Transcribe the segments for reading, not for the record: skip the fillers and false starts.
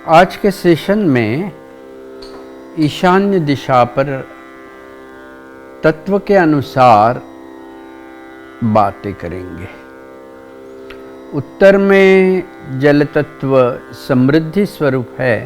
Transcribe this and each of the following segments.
आज के सेशन में ईशान्य दिशा पर तत्व के अनुसार बातें करेंगे। उत्तर में जल तत्व समृद्धि स्वरूप है,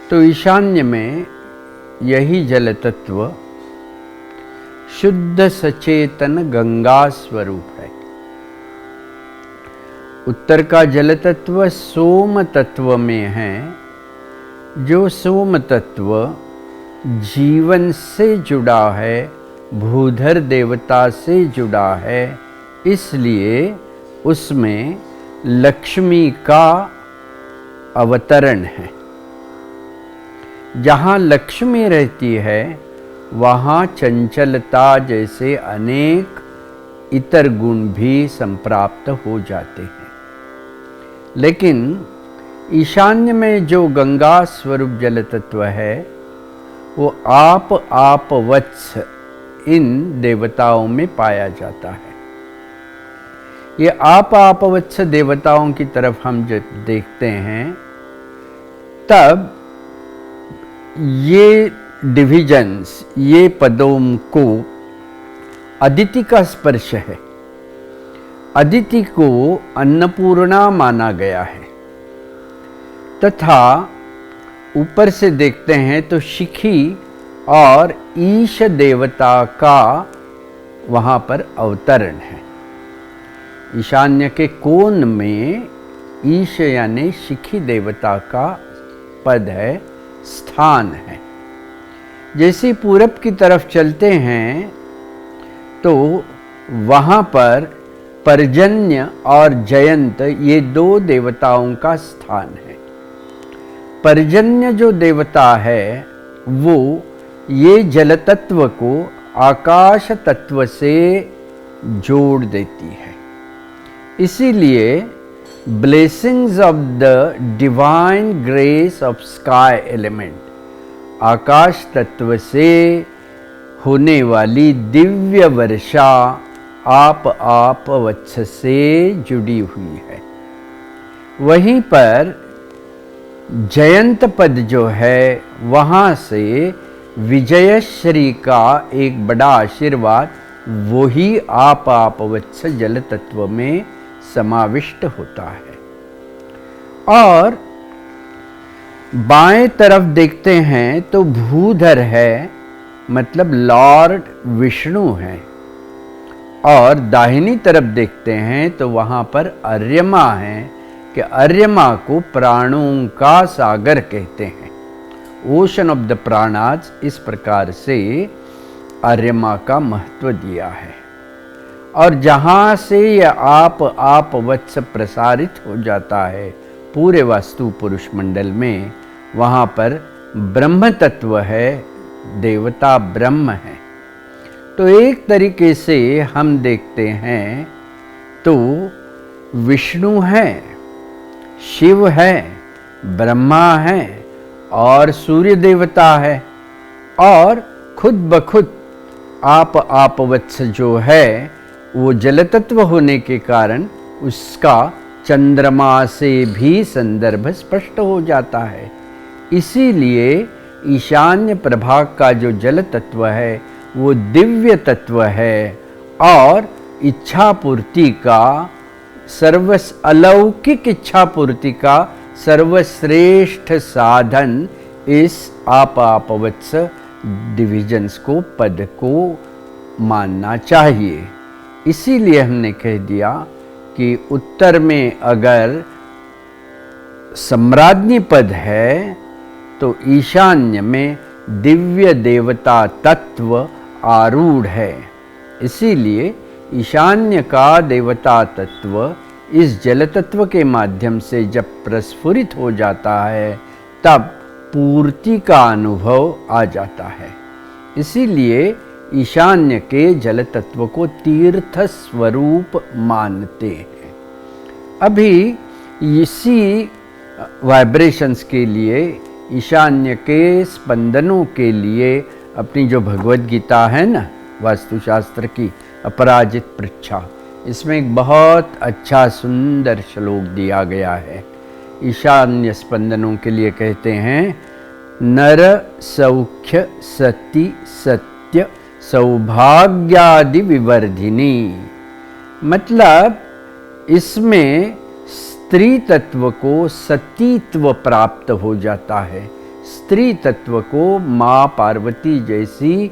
तो ईशान्य में यही जल तत्व शुद्ध सचेतन गंगा स्वरूप है। उत्तर का जल तत्व सोम तत्व में है, जो सोम तत्व जीवन से जुड़ा है, भूधर देवता से जुड़ा है, इसलिए उसमें लक्ष्मी का अवतरण है। जहाँ लक्ष्मी रहती है वहाँ चंचलता जैसे अनेक इतर गुण भी संप्राप्त हो जाते हैं। लेकिन ईशान्य में जो गंगा स्वरूप जल तत्व है वो आप वत्स इन देवताओं में पाया जाता है। ये आप वत्स देवताओं की तरफ हम जब देखते हैं तब ये डिविजन्स, ये पदों को अदिति का स्पर्श है। अदिति को अन्नपूर्णा माना गया है, तथा ऊपर से देखते हैं तो शिखी और ईश देवता का वहाँ पर अवतरण है। ईशान्य के कोण में ईश यानी शिखी देवता का पद है, स्थान है। जैसे पूरब की तरफ चलते हैं तो वहाँ पर पर्जन्य और जयंत ये दो देवताओं का स्थान है। पर्जन्य जो देवता है वो ये जल तत्व को आकाश तत्व से जोड़ देती है। इसीलिए blessings of the divine grace of sky element, आकाश तत्व से होने वाली दिव्य वर्षा आप वत्स से जुड़ी हुई है। वहीं पर जयंत पद जो है वहाँ से विजयश्री का एक बड़ा आशीर्वाद वही आप वत्स जल तत्व में समाविष्ट होता है। और बाएं तरफ देखते हैं तो भूधर है, मतलब लॉर्ड विष्णु है। और दाहिनी तरफ देखते हैं तो वहाँ पर अर्यमा है कि अर्यमा को प्राणों का सागर कहते हैं, ओशन ऑफ द प्राणाज। इस प्रकार से अर्यमा का महत्व दिया है। और जहाँ से यह आप वत्स प्रसारित हो जाता है पूरे वास्तु पुरुष मंडल में, वहाँ पर ब्रह्म तत्व है, देवता ब्रह्म है। तो एक तरीके से हम देखते हैं तो विष्णु है, शिव है, ब्रह्मा है और सूर्य देवता है। और खुद ब खुद आप वत्स जो है वो जल तत्व होने के कारण उसका चंद्रमा से भी संदर्भ स्पष्ट हो जाता है। इसीलिए ईशान्य प्रभाग का जो जल तत्व है वो दिव्य तत्व है और इच्छा पूर्ति का अलौकिक इच्छा पूर्ति का सर्वश्रेष्ठ साधन इस आप वत्स डिविजन्स को, पद को मानना चाहिए। इसीलिए हमने कह दिया कि उत्तर में अगर सम्राज्ञी पद है तो ईशान्य में दिव्य देवता तत्व आरूढ़ है। इसीलिए ईशान्य का देवता तत्व इस जल तत्व के माध्यम से जब प्रस्फुरित हो जाता है तब पूर्ति का अनुभव आ जाता है। इसीलिए ईशान्य के जल तत्व को तीर्थ स्वरूप मानते हैं। अभी इसी वाइब्रेशंस के लिए, ईशान्य के स्पंदनों के लिए अपनी जो भगवद गीता है ना वास्तुशास्त्र की, अपराजित पृच्छा, इसमें एक बहुत अच्छा सुंदर श्लोक दिया गया है ईशान्य स्पंदनों के लिए कहते हैं नर सौख्य सति सत्य सौभाग्यादि विवर्धिनी। मतलब इसमें स्त्री तत्व को सतीत्व प्राप्त हो जाता है, स्त्री तत्व को माँ पार्वती जैसी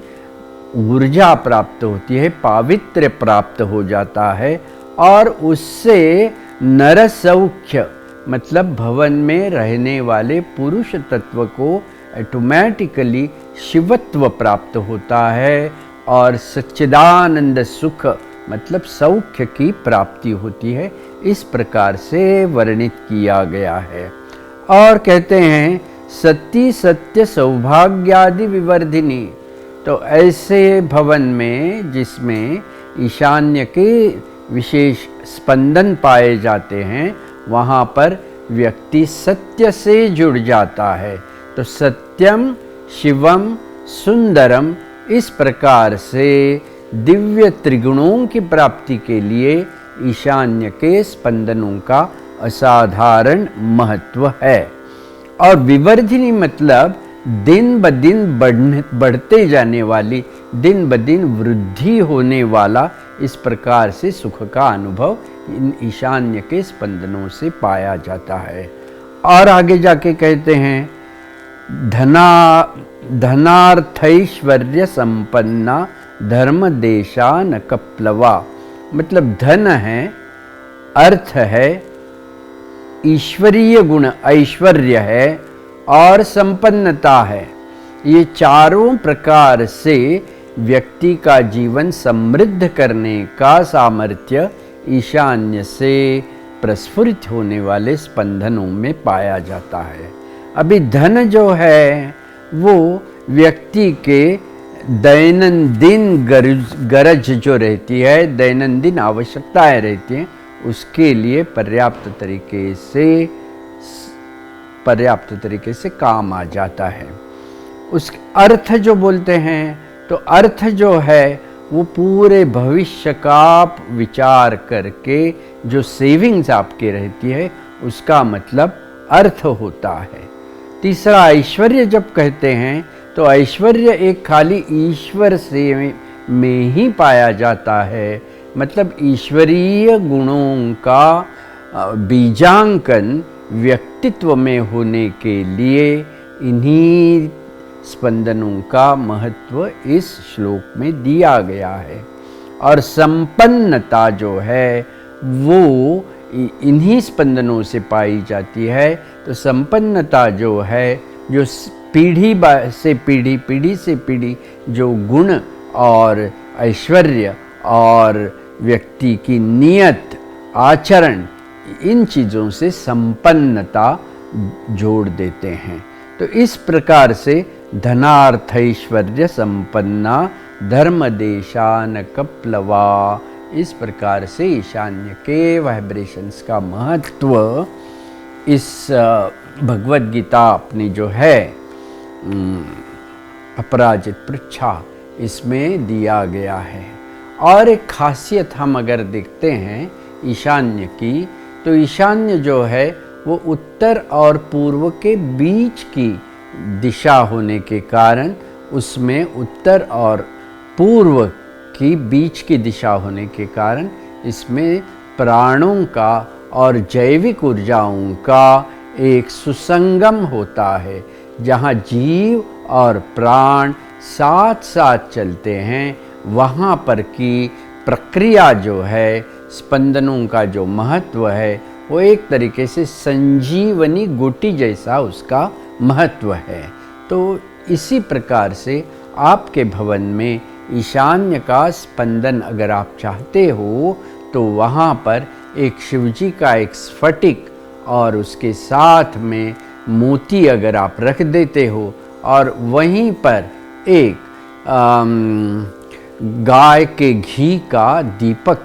ऊर्जा प्राप्त होती है, पावित्र्य प्राप्त हो जाता है, और उससे नर सौख्य मतलब भवन में रहने वाले पुरुष तत्व को ऑटोमेटिकली शिवत्व प्राप्त होता है, और सच्चिदानंद सुख मतलब सौख्य की प्राप्ति होती है। इस प्रकार से वर्णित किया गया है। और कहते हैं सती सत्य सौभाग्यादि विवर्धिनी। तो ऐसे भवन में जिसमें ईशान्य के विशेष स्पंदन पाए जाते हैं, वहाँ पर व्यक्ति सत्य से जुड़ जाता है। तो सत्यम शिवम सुंदरम, इस प्रकार से दिव्य त्रिगुणों की प्राप्ति के लिए ईशान्य के स्पंदनों का असाधारण महत्व है। और विवर्धिनी मतलब दिन ब दिन बढ़ते जाने वाली, दिन ब दिन वृद्धि होने वाला, इस प्रकार से सुख का अनुभव इन ईशान्य के स्पंदनों से पाया जाता है। और आगे जाके कहते हैं धनार्थैश्वर्य संपन्ना धर्म देशान कप्लवा। मतलब धन है, अर्थ है, ईश्वरीय गुण ऐश्वर्य है और संपन्नता है। ये चारों प्रकार से व्यक्ति का जीवन समृद्ध करने का सामर्थ्य ईशान्य से प्रस्फुरित होने वाले स्पंदनों में पाया जाता है। अभी धन जो है वो व्यक्ति के दैनंदिन गरज जो रहती है, दैनंदिन आवश्यकताएं रहती हैं, उसके लिए पर्याप्त तरीके से काम आ जाता है। उस अर्थ जो बोलते हैं, तो अर्थ जो है वो पूरे भविष्य का विचार करके जो सेविंग्स आपके रहती है, उसका मतलब अर्थ होता है। तीसरा ऐश्वर्य जब कहते हैं, तो ऐश्वर्य एक खाली ईश्वर से में ही पाया जाता है। मतलब ईश्वरीय गुणों का बीजांकन व्यक्तित्व में होने के लिए इन्हीं स्पंदनों का महत्व इस श्लोक में दिया गया है। और संपन्नता जो है वो इन्हीं स्पंदनों से पाई जाती है। तो संपन्नता जो है, जो पीढ़ी से पीढ़ी जो गुण और ऐश्वर्य और व्यक्ति की नियत आचरण, इन चीज़ों से संपन्नता जोड़ देते हैं। तो इस प्रकार से धनार्थैश्वर्य संपन्ना धर्म देशान कप्लवा, इस प्रकार से ईशान्य के वाइब्रेशंस का महत्व इस भगवद गीता अपनी जो है अपराजित पृच्छा, इसमें दिया गया है। और एक खासियत हम अगर देखते हैं ईशान्य की, तो ईशान्य जो है वो उत्तर और पूर्व के बीच की दिशा होने के कारण, उसमें उत्तर और पूर्व की बीच की दिशा होने के कारण इसमें प्राणों का और जैविक ऊर्जाओं का एक सुसंगम होता है, जहाँ जीव और प्राण साथ साथ चलते हैं। वहाँ पर की प्रक्रिया जो है, स्पंदनों का जो महत्व है, वो एक तरीके से संजीवनी गुटी जैसा उसका महत्व है। तो इसी प्रकार से आपके भवन में ईशान्य का स्पंदन अगर आप चाहते हो, तो वहाँ पर एक शिवजी का एक स्फटिक और उसके साथ में मोती अगर आप रख देते हो, और वहीं पर एक गाय के घी का दीपक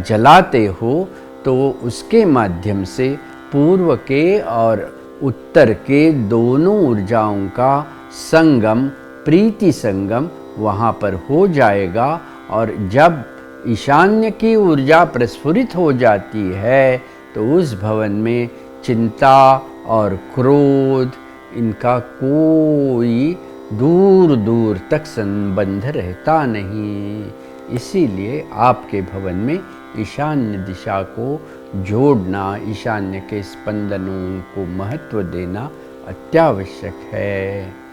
जलाते हो, तो उसके माध्यम से पूर्व के और उत्तर के दोनों ऊर्जाओं का संगम, प्रीति संगम वहाँ पर हो जाएगा। और जब ईशान्य की ऊर्जा प्रस्फुरित हो जाती है, तो उस भवन में चिंता और क्रोध इनका कोई दूर दूर तक संबंध रहता नहीं। इसीलिए आपके भवन में ईशान्य दिशा को जोड़ना, ईशान्य के स्पंदनों को महत्व देना अत्यावश्यक है।